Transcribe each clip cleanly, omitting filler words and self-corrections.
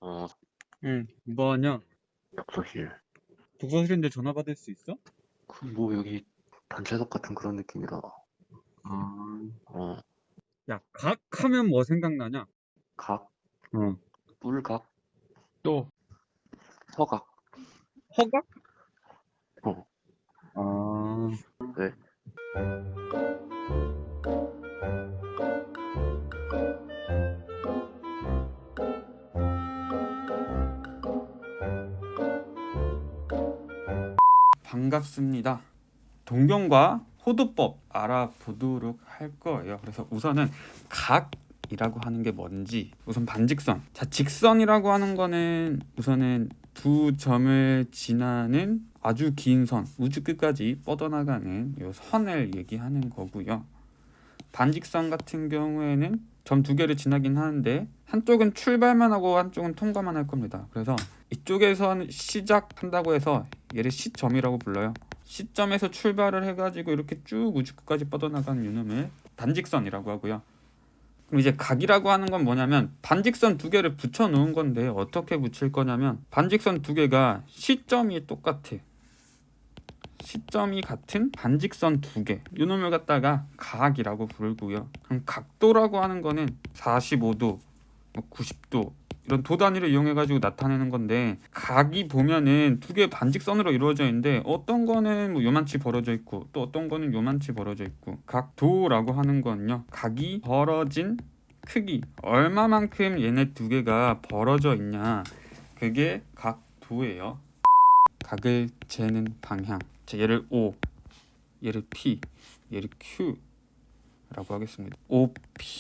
어, 응, 뭐하냐? 약속실. 독서실인데 전화 받을 수 있어? 뭐 여기 단체석 같은 그런 느낌이라. 아, 어, 야, 각 하면 뭐 생각나냐? 각, 어, 뿔각, 또, 서각. 허각? 어, 아, 네. 반갑습니다. 동경과 호도법 알아보도록 할 거예요. 그래서 우선은 각이라고 하는 게 뭔지, 우선 반직선. 자, 직선이라고 하는 거는 우선은 두 점을 지나는 아주 긴 선, 우주 끝까지 뻗어나가는 이 선을 얘기하는 거고요. 반직선 같은 경우에는 점 두 개를 지나긴 하는데 한쪽은 출발만 하고 한쪽은 통과만 할 겁니다. 그래서 이쪽에선 시작한다고 해서 얘를 시점이라고 불러요. 시점에서 출발을 해가지고 이렇게 쭉 우주 끝까지 뻗어나가는 이놈을 반직선이라고 하고요. 그럼 이제 각이라고 하는 건 뭐냐면 반직선 두 개를 붙여 놓은 건데 어떻게 붙일 거냐면 반직선 두 개가 시점이 똑같아. 시점이 같은 반직선 두 개, 이놈을 갖다가 각이라고 부르고요. 그럼 각도라고 하는 거는 45도, 90도 이런 도 단위를 이용해 가지고 나타내는 건데, 각이 보면은 두 개의 반직선으로 이루어져 있는데 어떤 거는 뭐 요만치 벌어져 있고 또 어떤 거는 요만치 벌어져 있고, 각도라고 하는 건요, 각이 벌어진 크기, 얼마만큼 얘네 두 개가 벌어져 있냐, 그게 각도예요. 각을 재는 방향. 자, 얘를 O, 얘를 P, 얘를 Q라고 하겠습니다.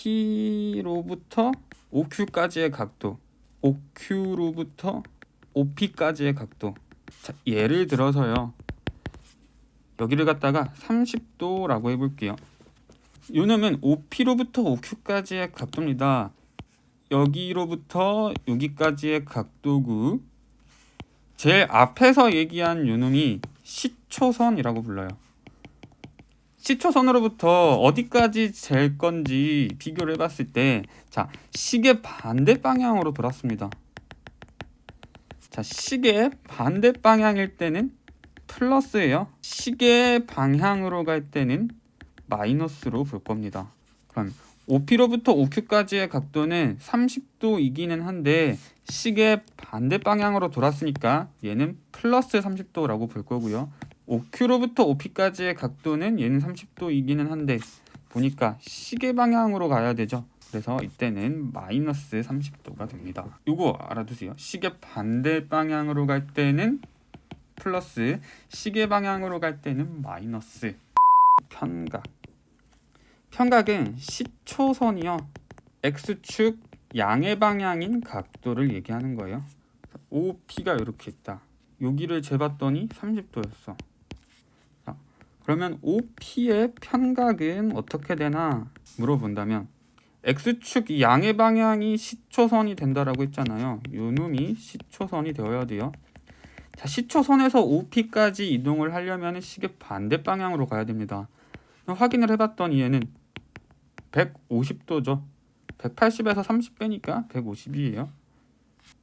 OP로부터 OQ까지의 각도, OQ로부터 OP까지의 각도. 자, 예를 들어서요, 여기를 갖다가 30도라고 해볼게요. 요놈은 OP로부터 OQ까지의 각도입니다. 여기로부터 여기까지의 각도고, 제일 앞에서 얘기한 요놈이 시초선이라고 불러요. 시초선으로부터 어디까지 잴 건지 비교를 해봤을 때, 자, 시계 반대 방향으로 돌았습니다. 자, 시계 반대 방향일 때는 플러스예요. 시계 방향으로 갈 때는 마이너스로 볼 겁니다. 그럼 OP로부터 OQ까지의 각도는 30도이기는 한데 시계 반대 방향으로 돌았으니까 얘는 플러스 30도라고 볼 거고요. OQ로부터 OP까지의 각도는 얘는 30도이기는 한데 보니까 시계 방향으로 가야 되죠. 그래서 이때는 마이너스 30도가 됩니다. 이거 알아두세요. 시계 반대 방향으로 갈 때는 플러스, 시계 방향으로 갈 때는 마이너스. 편각. 편각은 시초선이요, X축 양의 방향인 각도를 얘기하는 거예요. OP가 이렇게 있다. 여기를 재봤더니 30도였어. 자, 그러면 OP의 편각은 어떻게 되나 물어본다면, X축 양의 방향이 시초선이 된다라고 했잖아요. 요 놈이 시초선이 되어야 돼요. 자, 시초선에서 OP까지 이동을 하려면 시계 반대 방향으로 가야 됩니다. 확인을 해봤더니 얘는 150도죠. 180에서 30 빼니까 150이에요.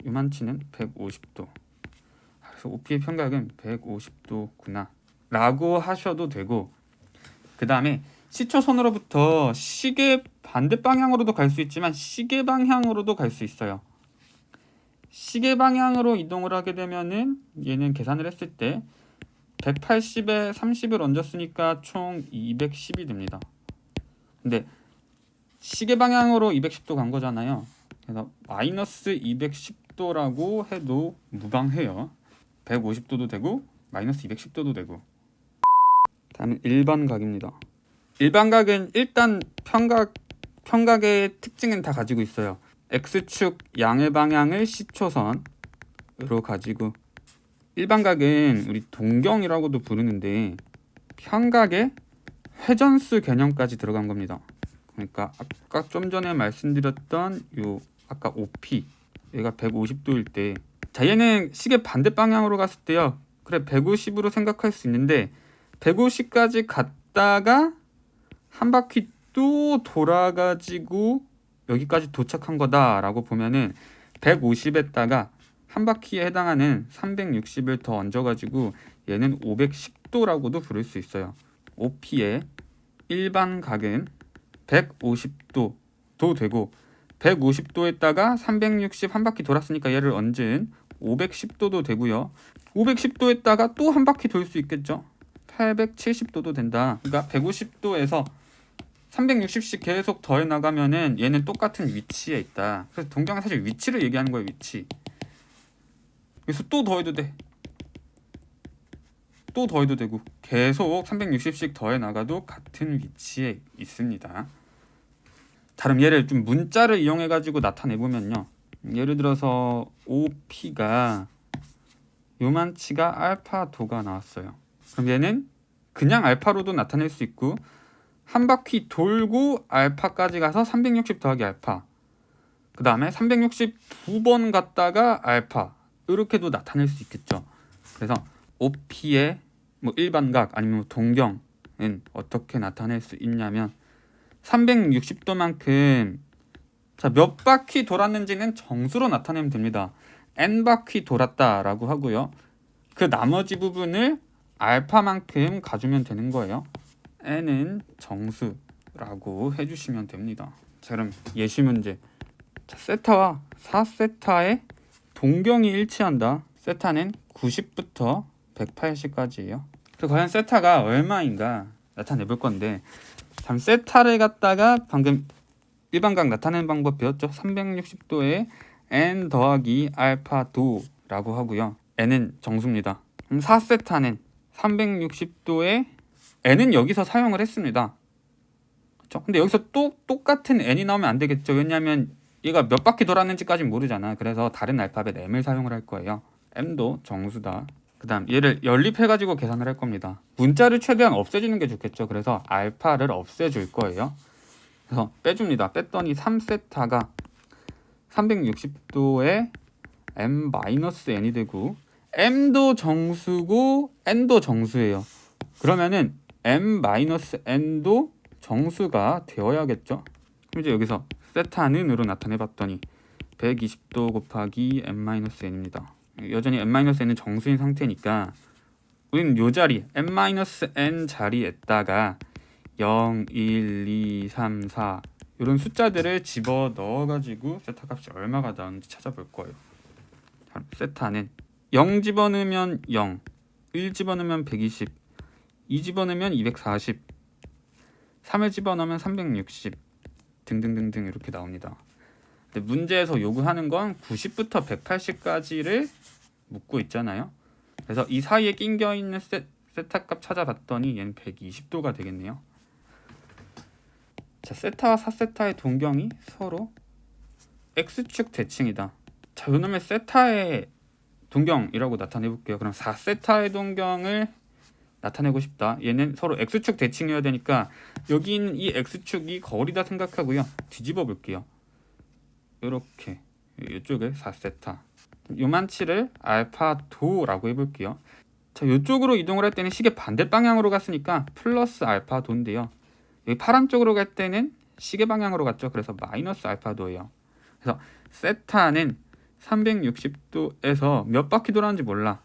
요만치는 150도. 그래서 OP의 편각은 150도구나 라고 하셔도 되고, 그 다음에 시초선으로부터 시계 반대 방향으로도 갈 수 있지만 시계 방향으로도 갈 수 있어요. 시계 방향으로 이동을 하게 되면은 얘는 계산을 했을 때 180에 30을 얹었으니까 총 210이 됩니다. 근데 시계 방향으로 210도 간 거잖아요. 그래서 마이너스 210도라고 해도 무방해요. 150도도 되고 마이너스 210도도 되고. 다음은 일반각입니다. 일반각은 일단 편각의 특징은 다 가지고 있어요. X축 양의 방향을 시초선으로 가지고, 일반각은 우리 동경이라고도 부르는데 편각의 회전수 개념까지 들어간 겁니다. 그러니까 아까 좀 전에 말씀드렸던 요 아까 OP, 얘가 150도일 때, 자, 얘는 시계 반대 방향으로 갔을 때요, 그래 150으로 생각할 수 있는데 150까지 갔다가 한 바퀴 또 돌아가지고 여기까지 도착한 거다라고 보면은 150에다가 한 바퀴에 해당하는 360을 더 얹어가지고 얘는 510도라고도 부를 수 있어요. OP의 일반 각은 150도도 되고 150도에다가 360 한 바퀴 돌았으니까 얘를 얹은 510도도 되고요. 510도에다가 또 한 바퀴 돌 수 있겠죠. 870도도 된다. 그러니까 150도에서 360씩 계속 더해 나가면은 얘는 똑같은 위치에 있다. 그래서 동경은 사실 위치를 얘기하는 거예요. 위치. 그래서 또 더해도 돼. 또 더해도 되고 계속 360씩 더해 나가도 같은 위치에 있습니다. 자, 그럼 얘를 좀 문자를 이용해 가지고 나타내 보면요. 예를 들어서 OP가 요만치가 알파도가 나왔어요. 그럼 얘는 그냥 알파로도 나타낼 수 있고 한 바퀴 돌고 알파까지 가서 360 더하기 알파, 그 다음에 360 두 번 갔다가 알파, 이렇게도 나타낼 수 있겠죠. 그래서 OP의 뭐 일반각 아니면 동경은 어떻게 나타낼 수 있냐면 360도만큼 자, 몇 바퀴 돌았는지는 정수로 나타내면 됩니다. n 바퀴 돌았다라고 하고요. 그 나머지 부분을 알파만큼 가주면 되는 거예요. n은 정수라고 해주시면 됩니다. 자, 그럼 예시 문제. 자, 세타와 4세타의 동경이 일치한다. 세타는 90부터 180까지예요. 그 과연 세타가 얼마인가 나타내 볼 건데, 참 세타를 갖다가 방금 일반각 나타내는 방법 배웠죠. 360도에 n 더하기 알파도라고 하고요. n은 정수입니다. 그럼 4세타는 360도에 n은 여기서 사용을 했습니다. 그렇죠? 근데 여기서 또 똑같은 n이 나오면 안 되겠죠. 왜냐하면 얘가 몇 바퀴 돌았는지까지는 모르잖아. 그래서 다른 알파벳 m을 사용을 할 거예요. m도 정수다. 그 다음 얘를 연립해가지고 계산을 할 겁니다. 문자를 최대한 없애주는 게 좋겠죠. 그래서 알파를 없애줄 거예요. 그래서 빼줍니다. 뺐더니 3세타가 360도에 m-n이 되고 m도 정수고 n도 정수예요. 그러면은 m-n도 정수가 되어야겠죠. 그럼 이제 여기서 세타는으로 나타내봤더니 120도 곱하기 m-n입니다. 여전히 m-n은 정수인 상태니까 우리는 요 자리 m-n 자리에다가 0, 1, 2, 3, 4 이런 숫자들을 집어 넣어가지고 세타 값이 얼마가 나오는지 찾아볼 거예요. 세타는 0 집어넣으면 0, 1 집어넣으면 120, 2 집어넣으면 240, 3을 집어넣으면 360 등등등등 이렇게 나옵니다. 근데 문제에서 요구하는 건 90부터 180까지를 묻고 있잖아요. 그래서 이 사이에 낑겨 있는 세타 값 찾아봤더니 얘는 120도가 되겠네요. 자, 세타와 4세타의 동경이 서로 x축 대칭이다. 자, 요놈의 세타의 동경이라고 나타내 볼게요. 그럼 4세타의 동경을 나타내고 싶다. 얘는 서로 x축 대칭이어야 되니까 여기 있는 이 x축이 거리다 생각하고요. 뒤집어 볼게요. 이렇게 이쪽을 4세타, 요만치를 알파도라고 해볼게요. 자, 이쪽으로 이동을 할 때는 시계 반대 방향으로 갔으니까 플러스 알파도인데요. 여기 파란 쪽으로 갈 때는 시계 방향으로 갔죠. 그래서 마이너스 알파도예요. 그래서 세타는 360도에서 몇 바퀴 돌았는지 몰라.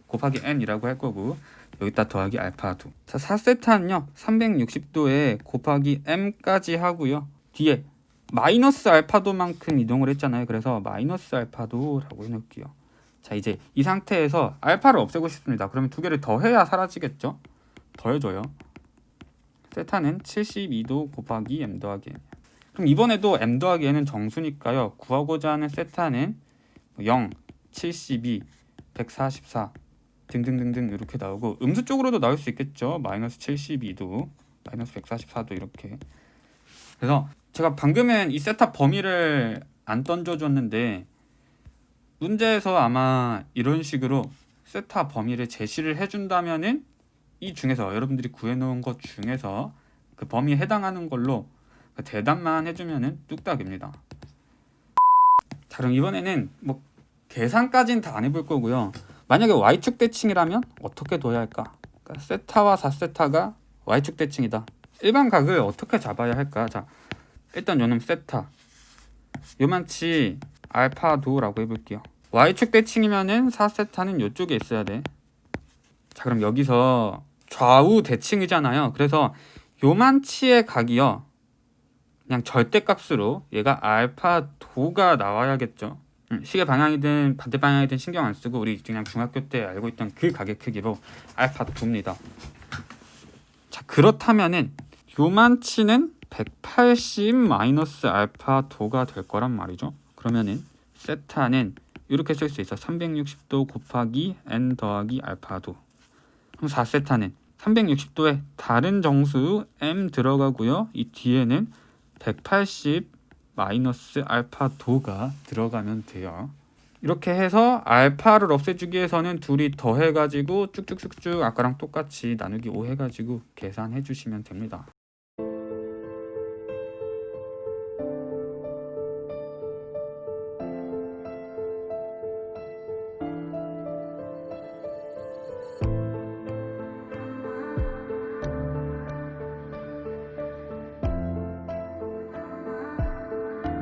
곱하기 n이라고 할 거고 여기다 더하기 알파도. 자, 4세타는요 360도에 곱하기 m까지 하고요. 뒤에 마이너스 알파도만큼 이동을 했잖아요. 그래서 마이너스 알파도라고 해놓을게요. 자, 이제 이 상태에서 알파를 없애고 싶습니다. 그러면 두 개를 더해야 사라지겠죠. 더해줘요. 세타는 72도 곱하기 m 더하기 n. 그럼 이번에도 m 더하기 n은 정수니까요. 구하고자 하는 세타는 0, 72, 144 등등등등 이렇게 나오고 음수 쪽으로도 나올 수 있겠죠. 마이너스 72도, 마이너스 144도 이렇게. 그래서 제가 방금은 이 세타 범위를 안 던져줬는데 문제에서 아마 이런 식으로 세타 범위를 제시를 해준다면은 이 중에서 여러분들이 구해놓은 것 중에서 그 범위에 해당하는 걸로 그 대답만 해주면은 뚝딱입니다. 자, 그럼 이번에는 뭐 계산까지는 다 안 해볼 거고요. 만약에 y축 대칭이라면 어떻게 둬야 할까? 그러니까 세타와 4세타가 y축 대칭이다. 일반 각을 어떻게 잡아야 할까? 자, 일단 요놈 세타 요만치 알파 도라고 해볼게요. y축 대칭이면은 4세타는 이쪽에 있어야 돼. 자, 그럼 여기서 좌우 대칭이잖아요. 그래서 요만치의 각이요, 그냥 절대값으로 얘가 알파 도가 나와야겠죠. 시계 방향이든 반대 방향이든 신경 안 쓰고 우리 그냥 중학교 때 알고 있던 그 각의 크기로 알파 도입니다. 자, 그렇다면은 요만치는 180 마이너스 알파 도가 될 거란 말이죠. 그러면은 세타는 이렇게 쓸 수 있어. 360도 곱하기 n 더하기 알파 도. 그럼 4세타는 360도에 다른 정수 m 들어가고요. 이 뒤에는 180 마이너스 알파 도가 들어가면 돼요. 이렇게 해서 알파를 없애주기 위해서는 둘이 더해가지고 쭉쭉쭉쭉 아까랑 똑같이 나누기 5 해가지고 계산해 주시면 됩니다.